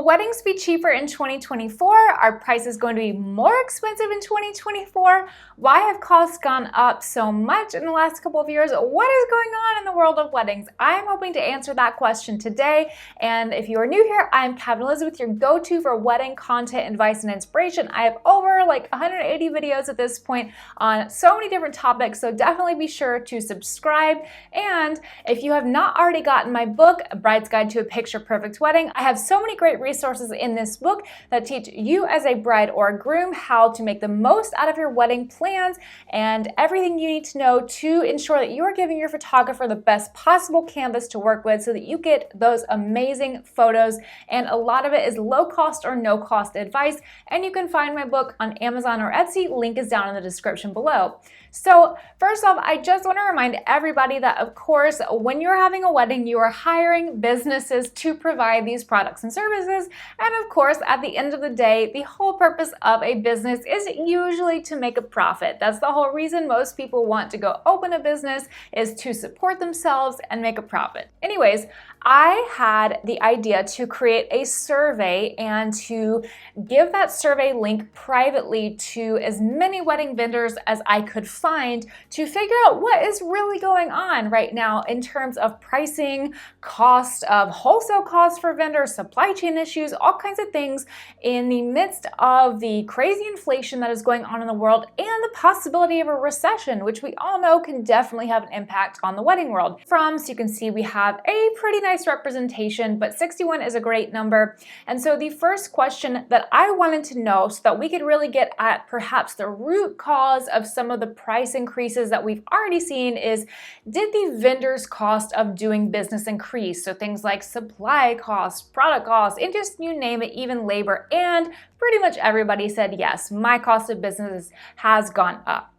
weddings be cheaper in 2024? Are prices going to be more expensive in 2024? Why have costs gone up so much in the last couple of years? What is going on in the world of weddings? I'm hoping to answer that question today. And if you are new here, I'm Cavin Elizabeth, your go-to for wedding content, advice, and inspiration. I have over like 180 videos at this point on so many different topics, so definitely be sure to subscribe. And if you have not already gotten my book, A Bride's Guide to a Picture Perfect Wedding, I have so many great resources in this book that teach you as a bride or a groom how to make the most out of your wedding plans and everything you need to know to ensure that you are giving your photographer the best possible canvas to work with so that you get those amazing photos. And a lot of it is low cost or no cost advice. And you can find my book on Amazon or Etsy. Link is down in the description below. So first off, I just want to remind everybody that, of course, when you're having a wedding, you are hiring businesses to provide these products and services. And of course, at the end of the day, the whole purpose of a business is usually to make a profit. That's the whole reason most people want to go open a business, is to support themselves and make a profit. Anyways, I had the idea to create a survey and to give that survey link privately to as many wedding vendors as I could find to figure out what is really going on right now in terms of pricing, cost of wholesale costs for vendors, supply chain issues, all kinds of things in the midst of the crazy inflation that is going on in the world and the possibility of a recession, which we all know can definitely have an impact on the wedding world. So you can see we have a pretty nice representation, but 61 is a great number. And so the first question that I wanted to know so that we could really get at perhaps the root cause of some of the price increases that we've already seen is, did the vendor's cost of doing business increase? So things like supply costs, product costs, and just you name it, even labor. And pretty much everybody said, yes, my cost of business has gone up.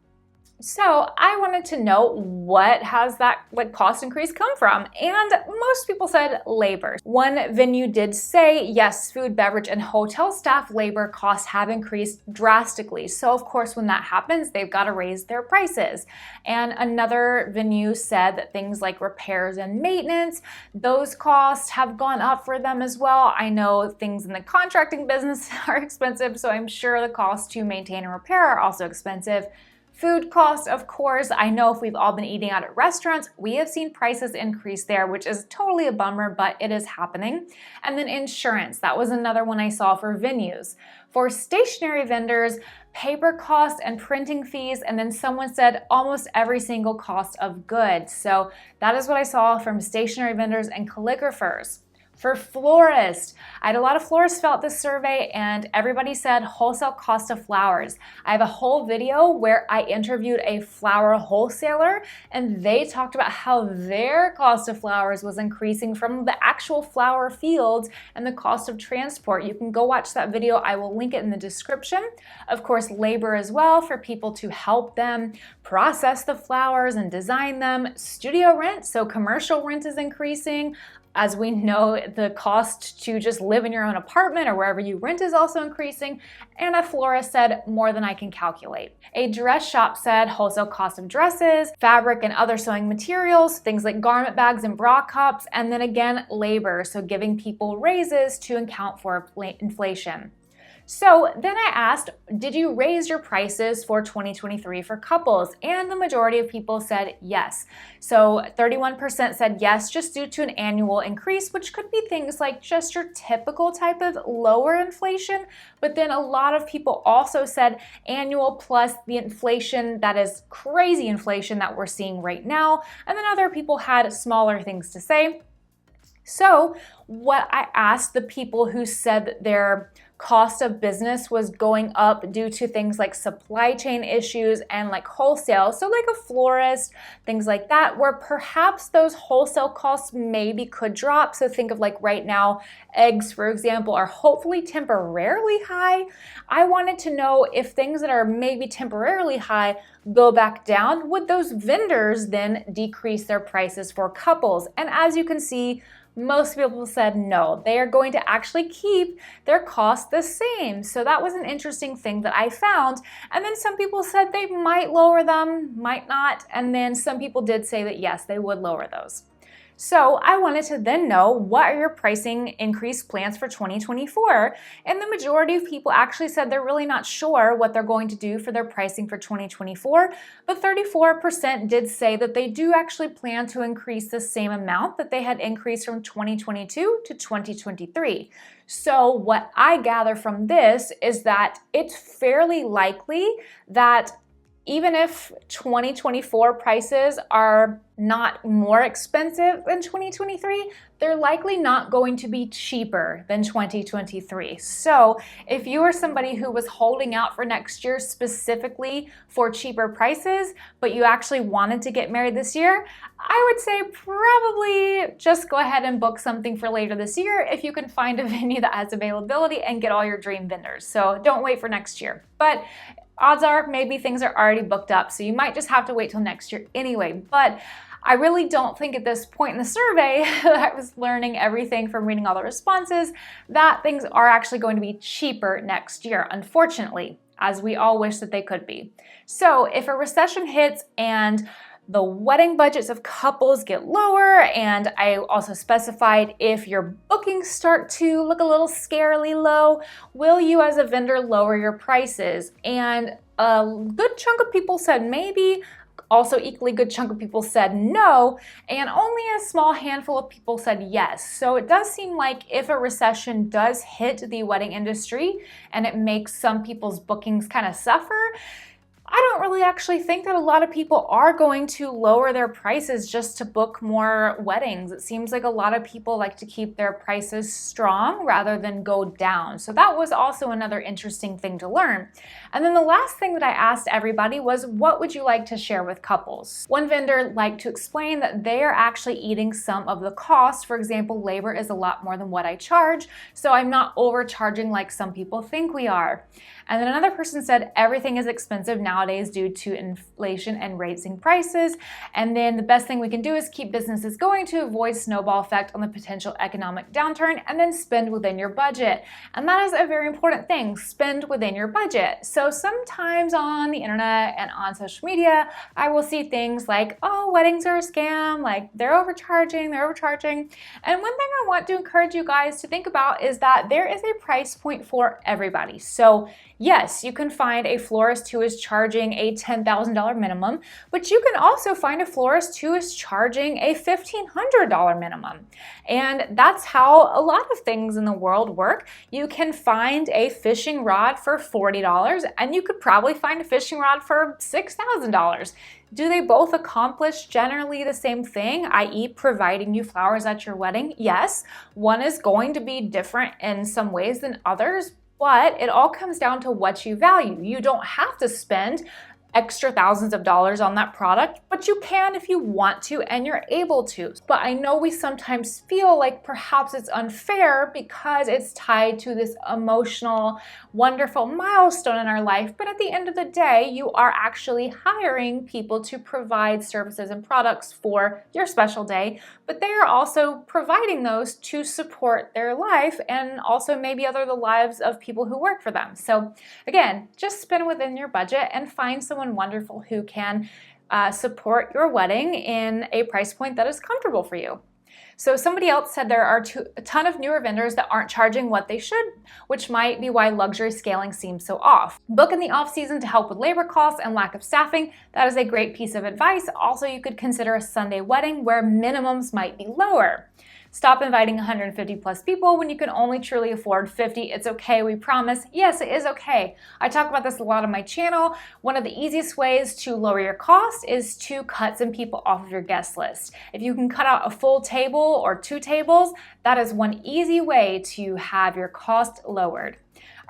So I wanted to know, what has that cost increase come from? And most people said labor. One venue did say, yes, food, beverage, and hotel staff labor costs have increased drastically. So of course, when that happens, they've got to raise their prices. And another venue said that things like repairs and maintenance, those costs have gone up for them as well. I know things in the contracting business are expensive, so I'm sure the costs to maintain and repair are also expensive. Food costs, of course. I know if we've all been eating out at restaurants, we have seen prices increase there, which is totally a bummer, but it is happening. And then insurance, that was another one I saw for venues. For stationery vendors, paper costs and printing fees, and then someone said almost every single cost of goods. So that is what I saw from stationery vendors and calligraphers. For florists, I had a lot of florists fill out this survey and everybody said wholesale cost of flowers. I have a whole video where I interviewed a flower wholesaler and they talked about how their cost of flowers was increasing from the actual flower fields and the cost of transport. You can go watch that video. I will link it in the description. Of course, labor as well for people to help them process the flowers and design them. Studio rent, so commercial rent is increasing. As we know, the cost to just live in your own apartment or wherever you rent is also increasing. And a florist said, more than I can calculate. A dress shop said wholesale cost of dresses, fabric and other sewing materials, things like garment bags and bra cups, and then again, labor, so giving people raises to account for inflation. So then I asked, did you raise your prices for 2023 for couples? And the majority of people said yes. So 31% said yes, just due to an annual increase, which could be things like just your typical type of lower inflation. But then a lot of people also said annual plus the inflation, that is crazy inflation that we're seeing right now. And then other people had smaller things to say. So what I asked the people who said that their cost of business was going up due to things like supply chain issues and like wholesale, so like a florist, things like that, where perhaps those wholesale costs maybe could drop. So think of like right now, eggs, for example, are hopefully temporarily high. I wanted to know if things that are maybe temporarily high go back down, would those vendors then decrease their prices for couples? And as you can see, most people said no, they are going to actually keep their costs the same. So that was an interesting thing that I found. And then some people said they might lower them, might not. And then some people did say that yes, they would lower those. So I wanted to then know, what are your pricing increase plans for 2024? And the majority of people actually said they're really not sure what they're going to do for their pricing for 2024, but 34% did say that they do actually plan to increase the same amount that they had increased from 2022 to 2023. So what I gather from this is that it's fairly likely that even if 2024 prices are not more expensive than 2023, they're likely not going to be cheaper than 2023. So if you are somebody who was holding out for next year specifically for cheaper prices, but you actually wanted to get married this year, I would say probably just go ahead and book something for later this year if you can find a venue that has availability and get all your dream vendors. So don't wait for next year. But odds are maybe things are already booked up, so you might just have to wait till next year anyway. But I really don't think at this point in the survey that I was learning everything from reading all the responses that things are actually going to be cheaper next year, unfortunately, as we all wish that they could be. So if a recession hits and the wedding budgets of couples get lower, and I also specified if your bookings start to look a little scarily low, will you as a vendor lower your prices? And a good chunk of people said maybe, also equally good chunk of people said no, and only a small handful of people said yes. So it does seem like if a recession does hit the wedding industry and it makes some people's bookings kind of suffer, I don't really actually think that a lot of people are going to lower their prices just to book more weddings. It seems like a lot of people like to keep their prices strong rather than go down. So that was also another interesting thing to learn. And then the last thing that I asked everybody was, what would you like to share with couples? One vendor liked to explain that they are actually eating some of the cost. For example, labor is a lot more than what I charge, so I'm not overcharging like some people think we are. And then another person said everything is expensive nowadays due to inflation and raising prices. And then the best thing we can do is keep businesses going to avoid snowball effect on the potential economic downturn, and then spend within your budget. And that is a very important thing, spend within your budget. So sometimes on the internet and on social media, I will see things like, oh, weddings are a scam, like they're overcharging. And one thing I want to encourage you guys to think about is that there is a price point for everybody. So yes, you can find a florist who is charging a $10,000 minimum, but you can also find a florist who is charging a $1,500 minimum. And that's how a lot of things in the world work. You can find a fishing rod for $40, and you could probably find a fishing rod for $6,000. Do they both accomplish generally the same thing, i.e. providing you flowers at your wedding? Yes. One is going to be different in some ways than others, but it all comes down to what you value. You don't have to spend extra thousands of dollars on that product, but you can if you want to and you're able to. But I know we sometimes feel like perhaps it's unfair because it's tied to this emotional, wonderful milestone in our life. But at the end of the day, you are actually hiring people to provide services and products for your special day, but they are also providing those to support their life and also maybe other the lives of people who work for them. So again, just spend within your budget and find someone wonderful who can support your wedding in a price point that is comfortable for you. So somebody else said there are a ton of newer vendors that aren't charging what they should, which might be why luxury scaling seems so off. Book in the off season to help with labor costs and lack of staffing. That is a great piece of advice. Also, you could consider a Sunday wedding where minimums might be lower. Stop inviting 150 plus people when you can only truly afford 50. It's okay, we promise. Yes, it is okay. I talk about this a lot on my channel. One of the easiest ways to lower your cost is to cut some people off of your guest list. If you can cut out a full table or 2 tables, that is one easy way to have your cost lowered.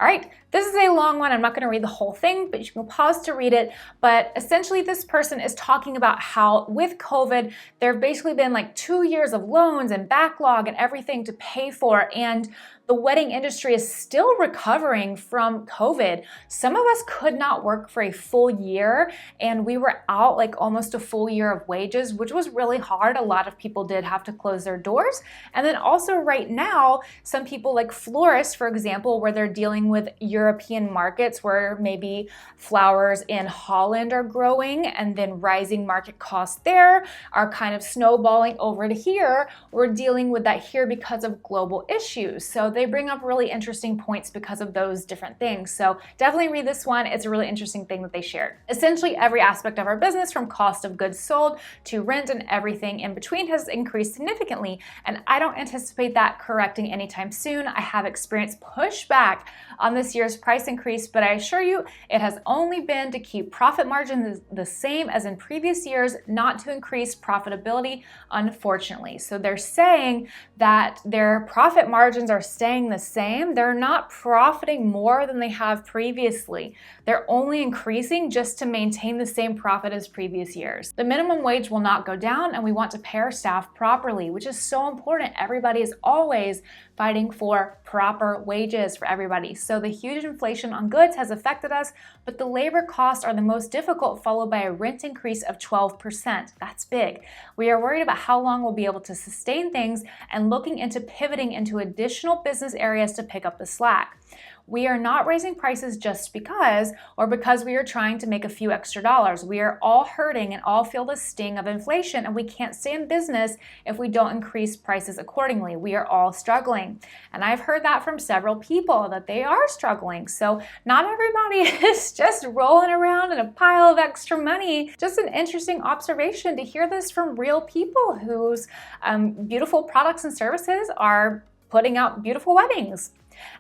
All right, this is a long one. I'm not going to read the whole thing, but you can pause to read it. But essentially, this person is talking about how with COVID, there have basically been like 2 years of loans and backlog and everything to pay for. And The wedding industry is still recovering from COVID. Some of us could not work for a full year, and we were out like almost a full year of wages, which was really hard. A lot of people did have to close their doors. And then also right now, some people like florists, for example, where they're dealing with European markets where maybe flowers in Holland are growing and then rising market costs there are kind of snowballing over to here. We're dealing with that here because of global issues. So they bring up really interesting points because of those different things. So definitely read this one. It's a really interesting thing that they shared. Essentially, every aspect of our business, from cost of goods sold to rent and everything in between, has increased significantly. And I don't anticipate that correcting anytime soon. I have experienced pushback on this year's price increase, but I assure you it has only been to keep profit margins the same as in previous years, not to increase profitability, unfortunately. So they're saying that their profit margins are staying the same. They're not profiting more than they have previously. They're only increasing just to maintain the same profit as previous years. The minimum wage will not go down, and we want to pay our staff properly, which is so important. Everybody is always fighting for proper wages for everybody. So the huge inflation on goods has affected us, but the labor costs are the most difficult, followed by a rent increase of 12%. That's big. We are worried about how long we'll be able to sustain things and looking into pivoting into additional business areas to pick up the slack. We are not raising prices just because, or because we are trying to make a few extra dollars. We are all hurting and all feel the sting of inflation, and we can't stay in business if we don't increase prices accordingly. We are all struggling. And I've heard that from several people, that they are struggling. So not everybody is just rolling around in a pile of extra money. Just an interesting observation to hear this from real people whose beautiful products and services are putting out beautiful weddings.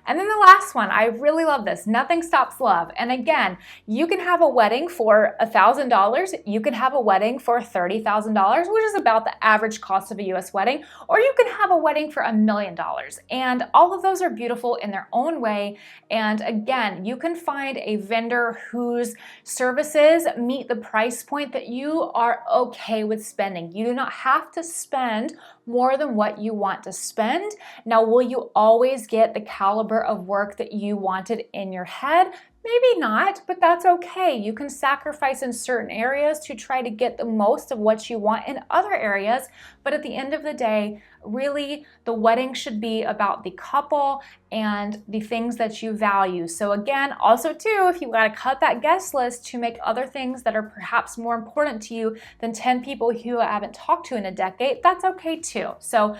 And then the last one, I really love this. Nothing stops love. And again, you can have a wedding for $1,000. You can have a wedding for $30,000, which is about the average cost of a US wedding, or you can have a wedding for $1 million. And all of those are beautiful in their own way. And again, you can find a vendor whose services meet the price point that you are okay with spending. You do not have to spend more than what you want to spend. Now, will you always get the caliber of work that you wanted in your head? Maybe not, but that's okay. You can sacrifice in certain areas to try to get the most of what you want in other areas. But at the end of the day, really, the wedding should be about the couple and the things that you value. So again, also too, if you gotta cut that guest list to make other things that are perhaps more important to you than 10 people who you haven't talked to in a decade, that's okay too. So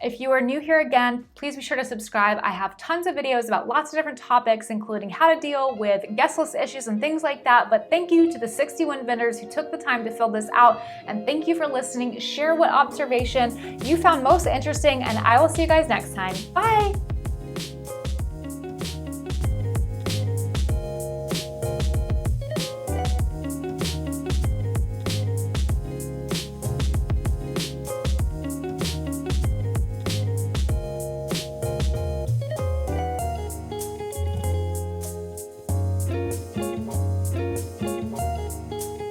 if you are new here again, please be sure to subscribe. I have tons of videos about lots of different topics, including how to deal with guest list issues and things like that. But thank you to the 61 vendors who took the time to fill this out. And thank you for listening. Share what observation you found most interesting, and I will see you guys next time. Bye.